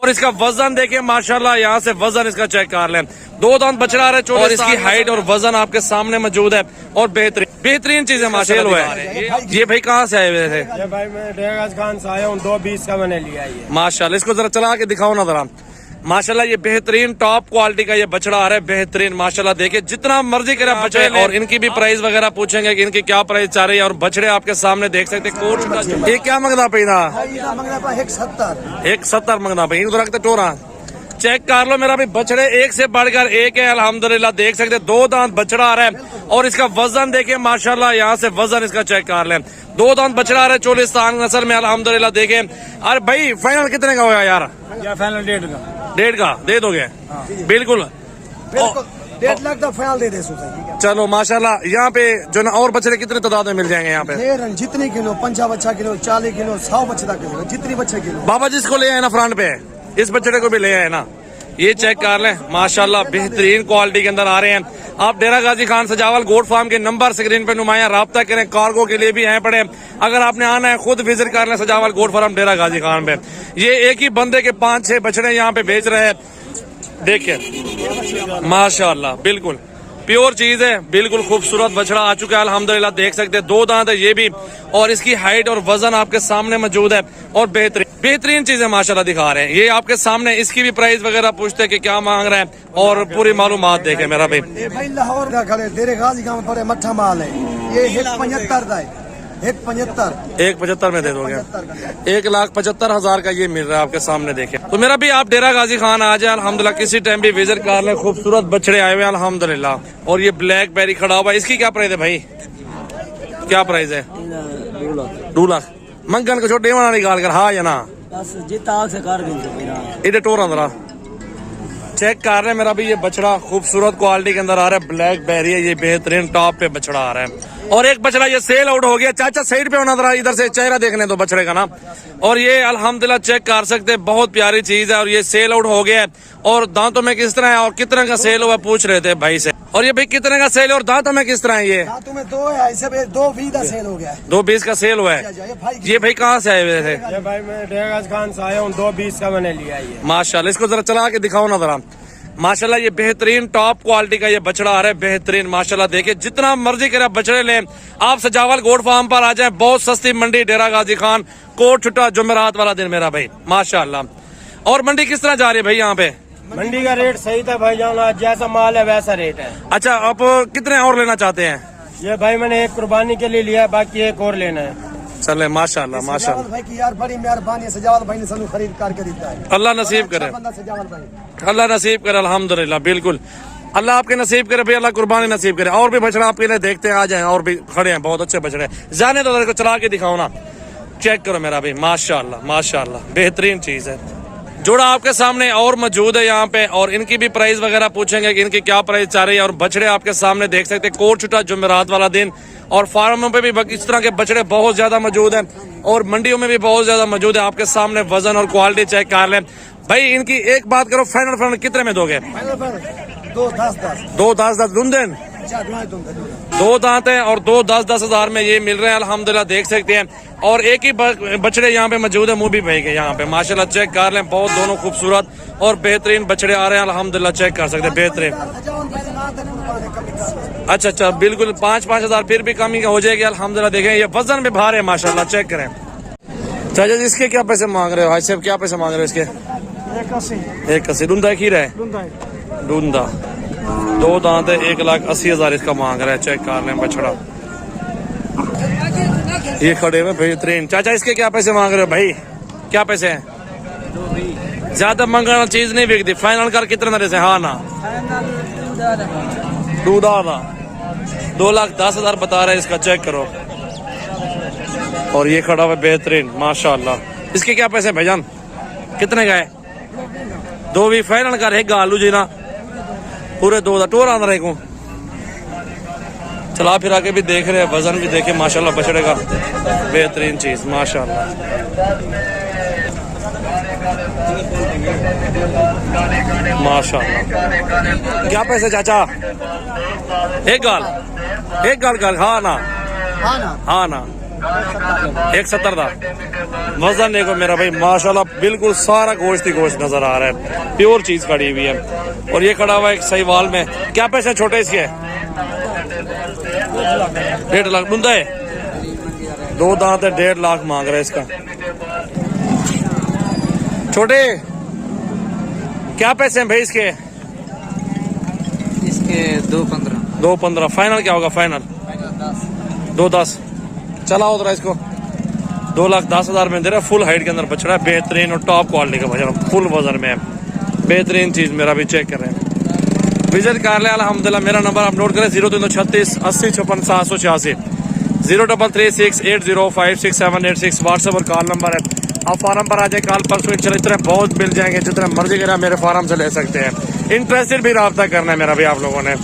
और इसका वजन देखिए माशाल्लाह, यहाँ से वजन इसका चेक कर लें। 2 दांत बछड़ा रहे और इसकी हाइट और वजन आपके सामने मौजूद है और बेहतरीन चीज है माशाल्लाह है। ये भाई कहाँ से आए हुए थे? ये भाई मैं डेरागाजी खान से आया हूँ, 220 का मैंने लिया है। माशाल्लाह, इसको जरा चला के दिखाओ ना जरा। माशाल्लाह ये बेहतरीन टॉप क्वालिटी का ये बछड़ा आ रहा है, बेहतरीन माशाल्लाह। देखिए जितना मर्जी करे बछड़े, और इनकी भी प्राइस वगैरह पूछेंगे कि इनकी क्या प्राइस चाह रही है। और बछड़े आपके सामने देख सकते हैं। कोट ये क्या मंगना पे ना 170 मंगना पे इनको रखते टोरा। चेक कर लो मेरा भी, बछड़े एक से बढ़कर एक है अल्हम्दुलिल्लाह। देख सकते हैं 2 दांत बछड़ा आ रहा है और इसका वजन देखिए माशाल्लाह, यहाँ से वजन इसका चेक कर लें। 2 दांत बछड़ा आ रहा है चोलिस्तान नस्ल में अल्हम्दुलिल्लाह। देखें अरे भाई फाइनल कितने का होगा यार? फाइनल 1.5 का दे दोगे? बिल्कुल 1.5 लाख का फाइनल दे दे। चलो माशाल्लाह, यहाँ पे जो ना और बछड़े कितने तादाद में मिल जाएंगे यहाँ पे? जितने किलो 50 बच्चा किलो, 40 किलो, 100 बच्चा किलो, जितनी बच्चा किलो। बाबा जिसको ले आए ना फ्रंट पे, इस बछड़े को भी ले आए ना। ये चेक कर लें माशाल्लाह, बेहतरीन क्वालिटी के अंदर आ रहे हैं। आप डेरागाजी खान सजावल गोट फार्म के नंबर स्क्रीन पे नुमाया, राब्ता करें। कार्गो के लिए भी हैं पड़े। अगर आपने आना है खुद विजिट कर लें सजावल गोट फार्म डेरागाजी खान पे। ये एक ही बंदे के 5-6 बछड़े यहाँ पे बेच रहे हैं। देखिए माशाल्लाह, बिल्कुल प्योर चीज है, बिल्कुल खूबसूरत बछड़ा आ चुका है अल्हम्दुलिल्लाह। देख सकते हैं 2 दांत है ये भी, और इसकी हाइट और वजन आपके सामने मौजूद है और बेहतरीन चीजें माशाल्लाह दिखा रहे हैं। ये आपके सामने इसकी भी प्राइस वगैरह पूछते हैं कि क्या मांग रहे हैं और पूरी मालूमात देखे मेरा भाई। भाई लाहौर का खड़े डेरागाजी गांव पर मट्ठा माल है। ये 175 का है, 175 में दे दोगे? 1,75,000 का ये मिल रहा है आपके सामने। देखे तो मेरा भी आप डेरागाजी खान आ जाए अल्हम्दुलिल्लाह, किसी टाइम भी विजिट कर ले। खूबसूरत बछड़े आए हुए अल्हम्दुलिल्लाह। और ये ब्लैक बेरी खड़ा हुआ, इसकी क्या प्राइस है भाई? क्या प्राइस है? 2 लाख मंगन को छोटे वाला निकाल कर, हाँ या ना? इधर टोर अंदर चेक कर रहे हैं मेरा भी। ये बछड़ा खूबसूरत क्वालिटी के अंदर आ रहा है, ब्लैक बेरी है ये, बेहतरीन टॉप पे बछड़ा आ रहा है। और एक बछड़ा ये सेल आउट हो गया। चाचा साइड पे होना जरा, इधर से चेहरा देखने दो बछड़े का ना। और ये अल्हम्दुलिल्लाह चेक कर सकते हैं, बहुत प्यारी चीज है। और ये सेल आउट हो गया है। और दांतों में किस तरह है और कितने का सेल हुआ पूछ रहे थे भाई से। और ये भाई कितने का सेल और दांतों में किस तरह है? ये दांतों में 2 है, ऐसे 220 का सेल हो गया है। 220 का सेल हुआ है। ये भाई कहाँ से आए हुए थे? ये भाई मैं डेरागाजी खान से आया हूँ, 220 का मैंने लिया है। माशाल्लाह, इसको जरा चला के दिखाओ ना जरा। माशाल्लाह ये बेहतरीन टॉप क्वालिटी का ये बछड़ा आ रहा है, बेहतरीन माशाल्लाह। देखिए जितना मर्जी करे बछड़े लें आप सजावल गोट फार्म पर आ जाएं। बहुत सस्ती मंडी डेरागाजी खान, कोट छुट्टा जुमेरात वाला दिन मेरा भाई माशाल्लाह। और मंडी किस तरह जा रही है भाई यहाँ पे? मंडी का रेट सही था भाई जान, जैसा माल है वैसा रेट है। अच्छा, आप कितने और लेना चाहते हैं? ये भाई मैंने एक कुर्बानी के लिए लिया है, बाकी एक और लेना है। चले माशाल्लाह माशाल्लाह भाई की यार बड़ी मेहरबानी, सजावल भाई ने सानू खरीद करके दिया है। अल्लाह नसीब करे, अल्लाह नसीब करे अल्हम्दुलिल्लाह। बिल्कुल अल्लाह आपके नसीब करे भाई, अल्लाह कुर्बानी नसीब करे। और भी बछड़ा आपके लिए देखते हैं, आ जाए। और भी खड़े हैं बहुत अच्छे बछड़े। जाने तो को चला के दिखाओ ना, चेक करो मेरा भाई माशाल्लाह माशाल्लाह, बेहतरीन चीज है। जोड़ा आपके सामने और मौजूद है यहाँ पे। और इनकी भी प्राइस वगैरह पूछेंगे कि इनकी क्या प्राइस चाह रही है। और बछड़े आपके सामने देख सकते हैं, कोट छुट्टा जुमेरात वाला दिन। और फार्मों पे भी इस तरह के बछड़े बहुत ज्यादा मौजूद हैं और मंडियों में भी बहुत ज्यादा मौजूद है। आपके सामने वजन और क्वालिटी चेक कर लें भाई। इनकी एक बात करो, फाइनल कितने में दोगे? 2-10 दूंदेन 2 दांत है और 2-10 हजार में ये मिल रहे हैं अल्हम्दुलिल्लाह। देख सकते हैं। और एक ही बछड़े यहाँ पे मौजूद है, मुंह भी भाई के यहाँ पे माशाल्लाह। चेक कर लें, बहुत दोनों खूबसूरत और बेहतरीन बछड़े आ रहे हैं अल्हम्दुलिल्लाह। चेक कर सकते हैं, बेहतरीन। अच्छा, बिल्कुल 5-5 हजार फिर भी कमी हो जाएगी अल्हम्दुलिल्लाह। देखें ये वजन भी भार है माशाल्लाह, चेक करें। चाचा जी इसके क्या पैसे मांग रहे हो? भाई साहब क्या पैसे मांग रहे हो इसके? 180 दूंदा खीरा है, दूंदा 2 दांत है, 1,80,000 इसका मांग रहा है। चेक कर लें बछड़ा, ये खड़े हुए बेहतरीन। चाचा इसके क्या पैसे मांग रहे हो भाई? क्या पैसे हैं? ज्यादा मंगाना चीज नहीं बिकती। फाइनल कर कितने नरे से? हाँ ना 2,10,000 बता रहे हैं इसका। चेक करो। और ये खड़ा हुआ बेहतरीन माशाल्लाह। इसके क्या पैसे भाईजान? कितने का है? 2 भी फाइनल कर है गालू जी ना, पूरे 2 टोर आना रहे को। चला फिरा के भी देख रहे हैं, वजन भी देखे माशाल्लाह बछड़े का, बेहतरीन चीज माशाल्लाह। माशाल्लाह। क्या पैसे चाचा? एक गाल हाँ ना, हाँ ना 170 दा वजन देखो मेरा भाई माशाल्लाह बिल्कुल सारा गोश्त ही गोश्त नजर आ रहा है, प्योर चीज खड़ी हुई है। और ये खड़ा हुआ है एक सहीवाल में, क्या पैसे छोटे इसके? 1.5 लाख बुंदा है, 2 दांत है, 1.5 लाख मांग रहा है इसका। छोटे क्या पैसे हैं भाई इसके? इसके 2.15। 2.15 फाइनल क्या होगा? फाइनल 2.10। चलाओ उधर इसको, 2,10,000 में दे रहा, फुल हाइट के अंदर बछड़ा है, बेहतरीन और टॉप क्वालिटी का बछड़ा, फुल वजन में है, बेहतरीन चीज। मेरा भी चेक कर रहे हैं, विजिट कर ले अल्हम्दुलिल्लाह। मेरा नंबर आप नोट करें 0336 80 56 786, 033680567886 व्हाट्सएप और कॉल नंबर है। आप फार्म पर आ जाए, कॉल परसों चले इतने बहुत मिल जाएंगे, जितने मर्जी करें मेरे फार्म से ले सकते हैं। इंटरेस्टेड भी रब्ता करना है मेरा भी आप लोगों ने।